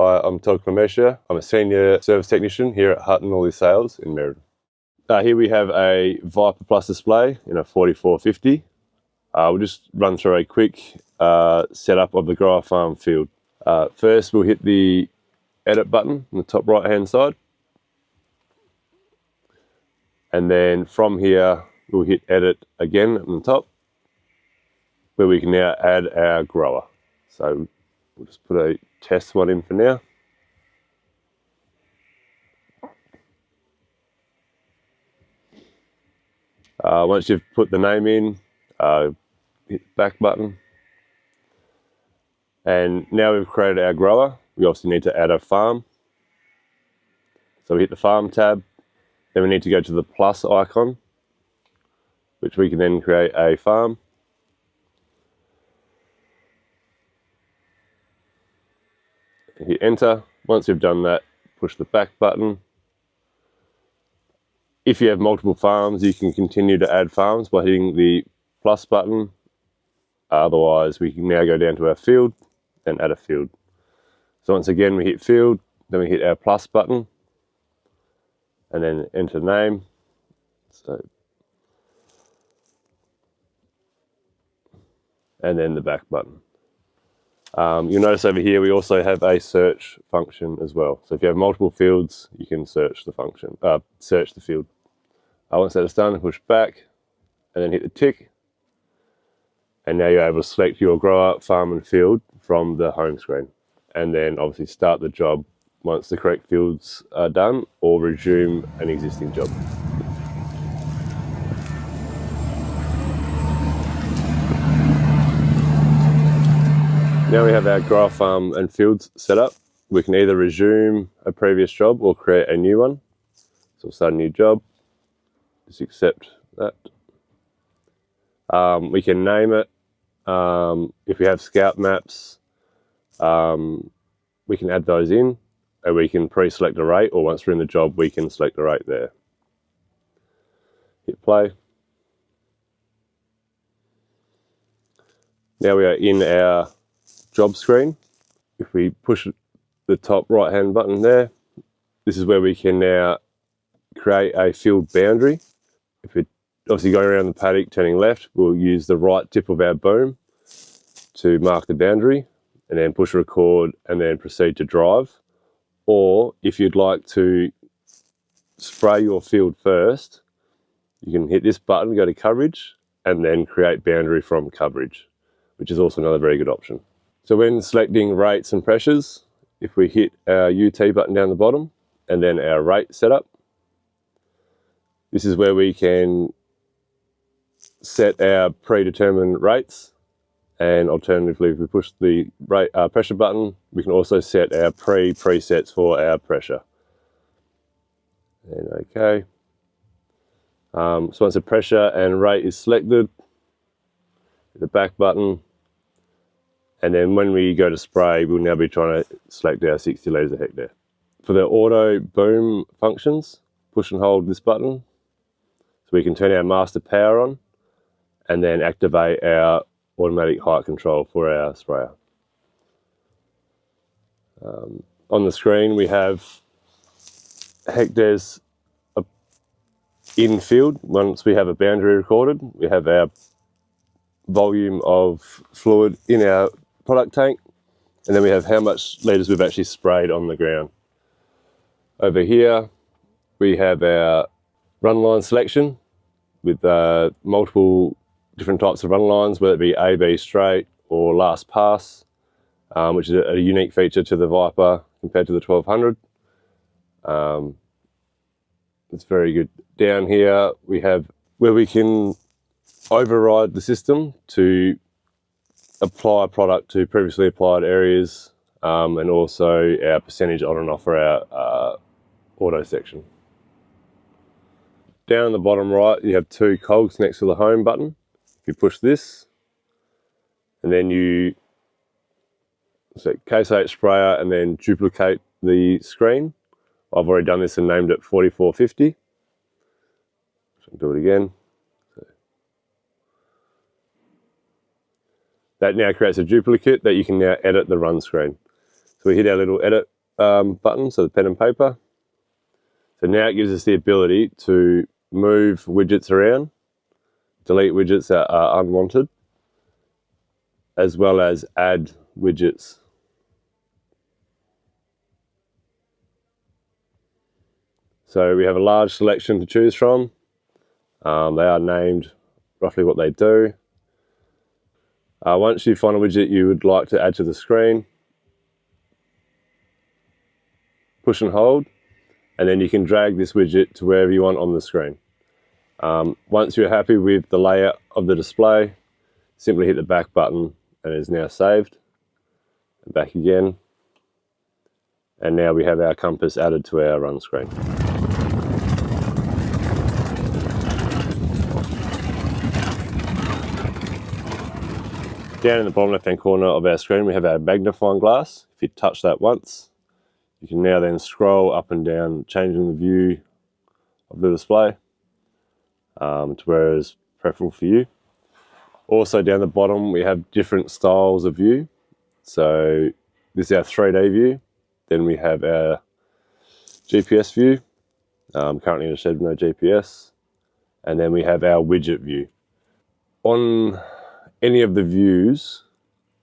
Hi, I'm Todd Clemesha. I'm a senior service technician here at Hutton All Sales in Meriden. Here we have a Viper Plus display in a 4450. We'll just run through a quick setup of the grower farm field. First, we'll hit the edit button on the top right hand side. And then from here, we'll hit edit again on the top, where we can now add our grower. So we'll just put a test one in for now. Once you've put the name in, hit the back button. And now we've created our grower, we obviously need to add a farm. So we hit the farm tab, then we need to go to the plus icon, which we can then create a farm. Hit enter. Once you've done that, push the back button. If you have multiple farms, you can continue to add farms by hitting the plus button. Otherwise, we can now go down to our field and add a field. So once again, we hit field, then we hit our plus button, and then enter name. And then the back button. You'll notice over here we also have a search function as well. So if you have multiple fields, you can search the function, search the field. Once that is done, push back and then hit the tick. And now you're able to select your grower, farm and field from the home screen. And then obviously start the job once the correct fields are done, or resume an existing job. Now we have our grower farm and fields set up. We can either resume a previous job or create a new one. So we'll start a new job, just accept that. We can name it. If we have scout maps, we can add those in, and we can pre-select a rate, or once we're in the job, we can select a rate there. Hit play. Now we are in our job screen. If we push the top right hand button there, this is where we can now create a field boundary. If we're obviously going around the paddock turning left, we'll use the right tip of our boom to mark the boundary, and then push record and then proceed to drive. Or if you'd like to spray your field first, you can hit this button, go to coverage, and then create boundary from coverage, which is also another very good option. So when selecting rates and pressures, if we hit our UT button down the bottom and then our rate setup, this is where we can set our predetermined rates. And alternatively, if we push the pressure button, we can also set our presets for our pressure. And okay. So once the pressure and rate is selected, hit the back button. And then when we go to spray, we'll now be trying to select our 60 litres a hectare. For the auto boom functions, push and hold this button, so we can turn our master power on and then activate our automatic height control for our sprayer. On the screen, we have hectares in field. Once we have a boundary recorded, we have our volume of fluid in our product tank, and then we have how much litres we've actually sprayed on the ground. Over here we have our run line selection with multiple different types of run lines, whether it be A, B straight or last pass, which is a unique feature to the Viper compared to the 1200. It's very good. Down here we have where we can override the system to apply product to previously applied areas, and also our percentage on and off for our auto section. Down in the bottom right, you have two cogs next to the home button. If you push this, and then you select Case 8 sprayer and then duplicate the screen. I've already done this and named it 4450. So I'll do it again. That now creates a duplicate that you can now edit the run screen. So we hit our little edit button, so the pen and paper. So now it gives us the ability to move widgets around, delete widgets that are unwanted, as well as add widgets. So we have a large selection to choose from. They are named roughly what they do. Once you find a widget you would like to add to the screen, push and hold, and then you can drag this widget to wherever you want on the screen. Once you're happy with the layout of the display, simply hit the back button and it is now saved. And back again. And now we have our compass added to our run screen. Down in the bottom left hand corner of our screen we have our magnifying glass. If you touch that once, you can now then scroll up and down, changing the view of the display to where it is preferable for you. Also down the bottom we have different styles of view. So this is our 3D view. Then we have our GPS view. Currently in a shed with no GPS. And then we have our widget view. On any of the views,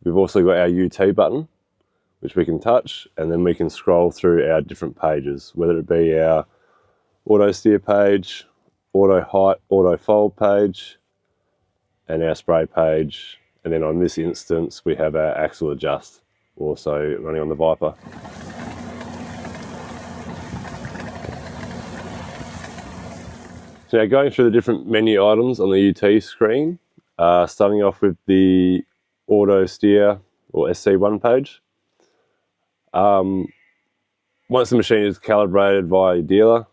we've also got our UT button, which we can touch, and then we can scroll through our different pages, whether it be our auto steer page, auto height, auto fold page, and our spray page. And then on this instance, we have our axle adjust, also running on the Viper. So now going through the different menu items on the UT screen, starting off with the auto steer or SC1 page. Once the machine is calibrated via your dealer,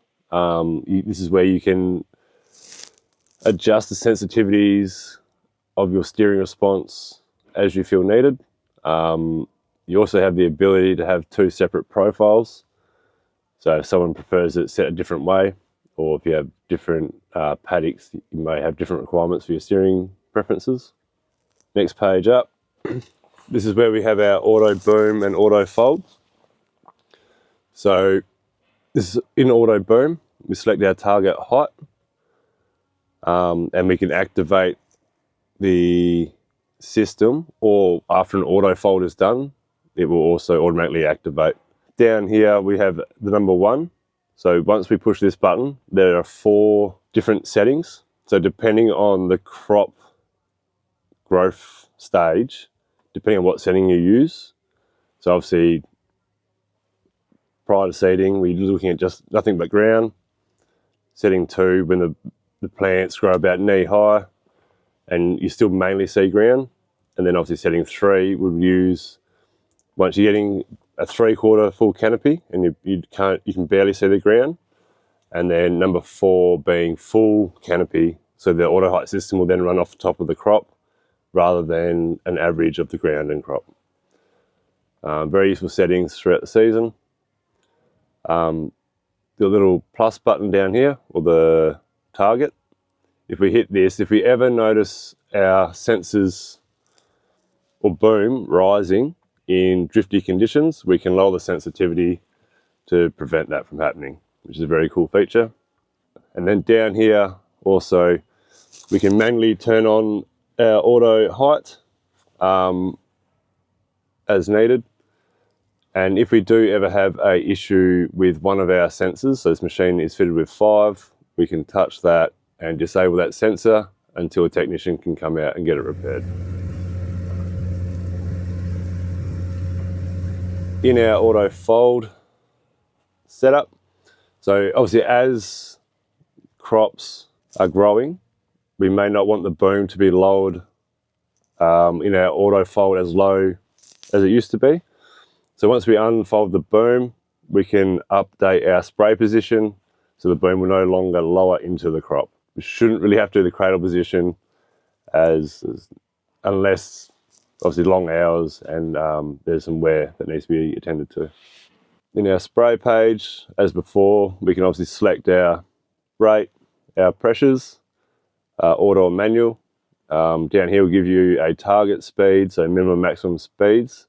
this is where you can adjust the sensitivities of your steering response as you feel needed. You also have the ability to have two separate profiles. So if someone prefers it set a different way, or if you have different paddocks, you may have different requirements for your steering preferences. Next page up, this is where we have our auto boom and auto fold. So this is in auto boom, we select our target height, and we can activate the system, or after an auto fold is done, it will also automatically activate. Down here we have the number 1. So once we push this button, there are 4 different settings. So depending on the crop growth stage, depending on what setting you use. So obviously prior to seeding, we're looking at just nothing but ground. Setting 2, when the plants grow about knee high and you still mainly see ground. And then obviously setting 3 would use, once you're getting a 3/4 full canopy and you can barely see the ground. And then number 4 being full canopy, so the auto height system will then run off the top of the crop rather than an average of the ground and crop. Very useful settings throughout the season. The little plus button down here, or the target, if we hit this, if we ever notice our sensors or boom rising in drifty conditions, we can lower the sensitivity to prevent that from happening, which is a very cool feature. And then down here also, we can manually turn on our auto height as needed. And if we do ever have a issue with one of our sensors, so this machine is fitted with 5, we can touch that and disable that sensor until a technician can come out and get it repaired. In our auto fold setup, so obviously as crops are growing, we may not want the boom to be lowered in our auto fold as low as it used to be. So once we unfold the boom, we can update our spray position so the boom will no longer lower into the crop. We shouldn't really have to do the cradle position unless obviously long hours and there's some wear that needs to be attended to. In our spray page, as before, we can obviously select our rate, our pressures, auto or manual. Down here will give you a target speed, so minimum maximum speeds.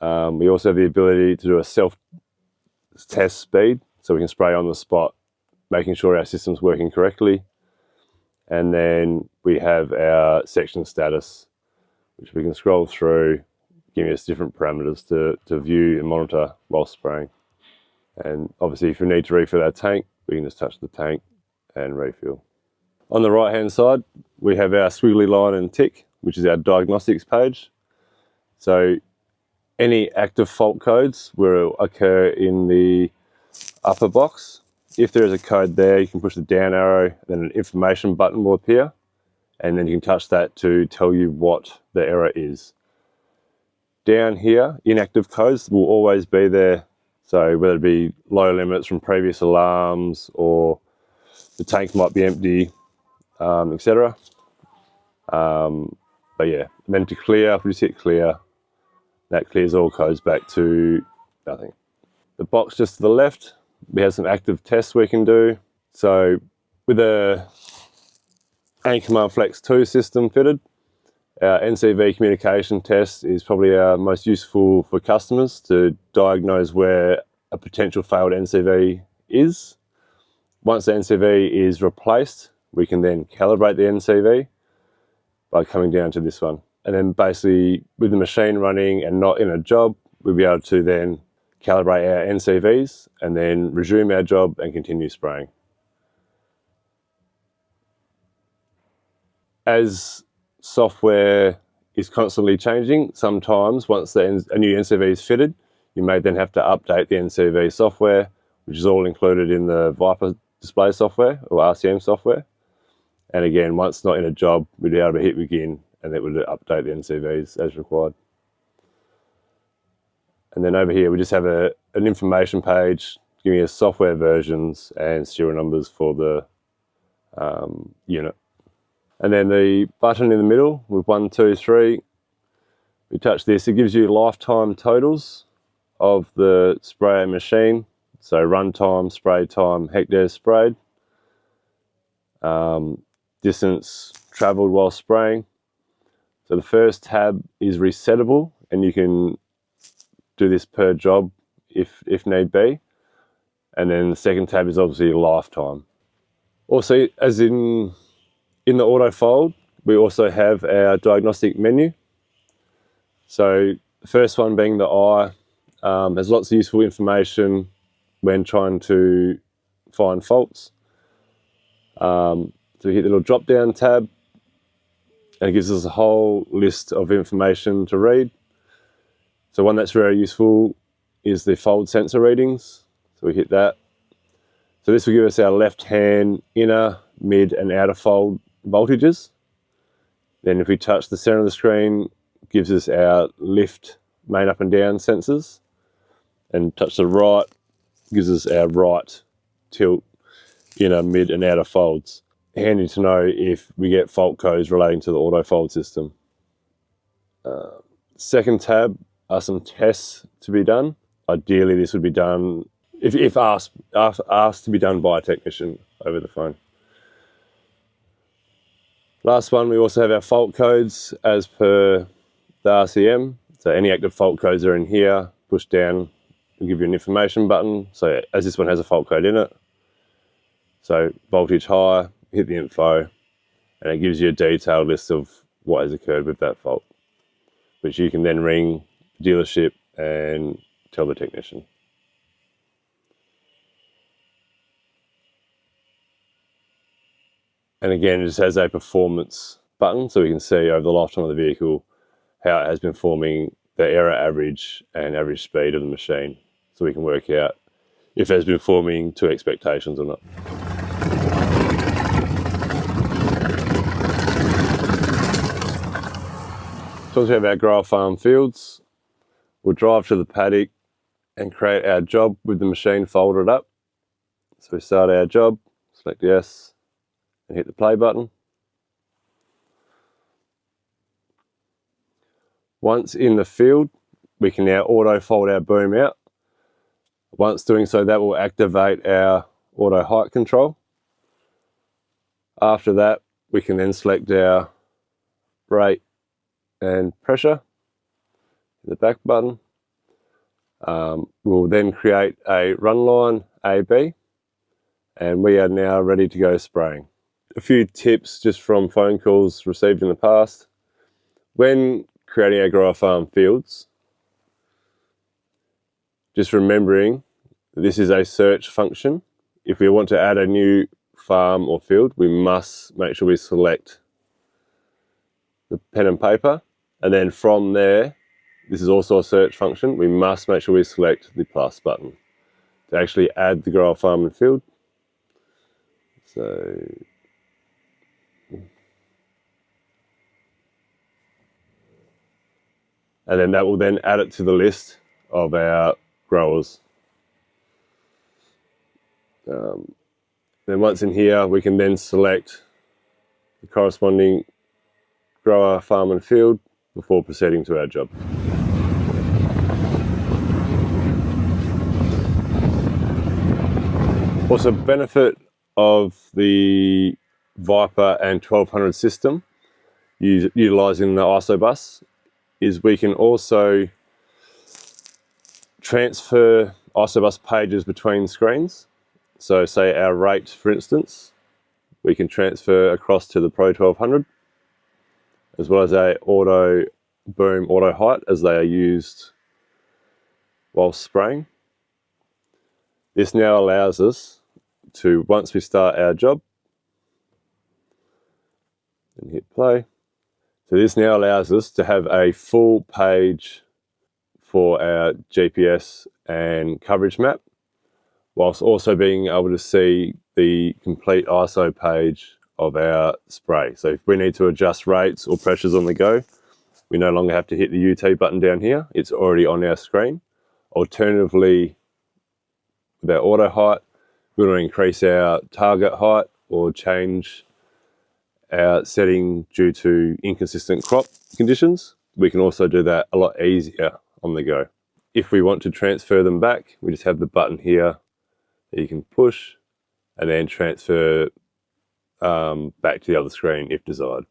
We also have the ability to do a self-test speed, so we can spray on the spot, making sure our system's working correctly. And then we have our section status, which we can scroll through, giving us different parameters to view and monitor while spraying. And obviously, if we need to refill our tank, we can just touch the tank and refill. On the right hand side, we have our squiggly line and tick, which is our diagnostics page. So any active fault codes will occur in the upper box. If there is a code there, you can push the down arrow, then an information button will appear, and then you can touch that to tell you what the error is. Down here, inactive codes will always be there. So whether it be low limits from previous alarms or the tank might be empty, etc. But yeah, and then to clear, if we just hit clear, that clears all codes back to nothing. The box just to the left, we have some active tests we can do. So with a Command Flex 2 system fitted, our NCV communication test is probably our most useful for customers to diagnose where a potential failed NCV is. Once the NCV is replaced, we can then calibrate the NCV by coming down to this one. And then basically with the machine running and not in a job, we'll be able to then calibrate our NCVs and then resume our job and continue spraying. As software is constantly changing, sometimes once a new NCV is fitted, you may then have to update the NCV software, which is all included in the Viper display software or RCM software. And again, once not in a job, we'd be able to hit begin and that would update the NCVs as required. And then over here, we just have an information page giving us software versions and serial numbers for the unit. And then the button in the middle with 1, 2, 3, we touch this, it gives you lifetime totals of the sprayer machine. So run time, spray time, hectares sprayed, distance travelled while spraying. So the first tab is resettable, and you can do this per job if need be. And then the second tab is obviously lifetime. Also, as in the auto fold, we also have our diagnostic menu. So the first one being the eye, has lots of useful information when trying to find faults. So we hit the little drop down tab and it gives us a whole list of information to read. So one that's very useful is the fold sensor readings. So we hit that. So this will give us our left hand inner, mid and outer fold voltages. Then if we touch the center of the screen, it gives us our lift, main up and down sensors. And touch the right, gives us our right tilt, inner, mid and outer folds. Handy to know if we get fault codes relating to the auto fold system. Second tab are some tests to be done. Ideally this would be done, if asked to be done by a technician over the phone. Last one, we also have our fault codes as per the RCM. So any active fault codes are in here, push down, will give you an information button. So as this one has a fault code in it, so voltage high, hit the info, and it gives you a detailed list of what has occurred with that fault, which you can then ring the dealership and tell the technician. And again, it just has a performance button, so we can see over the lifetime of the vehicle how it has been performing, the error average and average speed of the machine, so we can work out if it has been performing to expectations or not. So once we have our grower farm fields, we'll drive to the paddock and create our job with the machine folded up. So we start our job, select yes, and hit the play button. Once in the field, we can now auto fold our boom out. Once doing so, that will activate our auto height control. After that, we can then select our rate and pressure, the back button, We'll then create a run line AB, and we are now ready to go spraying. A few tips just from phone calls received in the past. When creating our grower farm fields, just remembering that this is a search function. If we want to add a new farm or field, we must make sure we select the pen and paper, and then from there, this is also a search function, we must make sure we select the plus button to actually add the grower farm and field. So and then that will then add it to the list of our growers. Then once in here, we can then select the corresponding grower, farm and field before proceeding to our job. Also, benefit of the Viper and 1200 system utilising the ISO bus is we can also transfer ISO bus pages between screens. So say our rate, for instance, we can transfer across to the Pro 1200, as well as a auto boom, auto height, as they are used while spraying. This now allows us to, once we start our job, and hit play, so this now allows us to have a full page for our GPS and coverage map, whilst also being able to see the complete ISO page of our spray. So if we need to adjust rates or pressures on the go, we no longer have to hit the UT button down here. It's already on our screen. Alternatively, with our auto height, we want to increase our target height or change our setting due to inconsistent crop conditions. We can also do that a lot easier on the go. If we want to transfer them back, we just have the button here that you can push and then transfer back to the other screen if desired.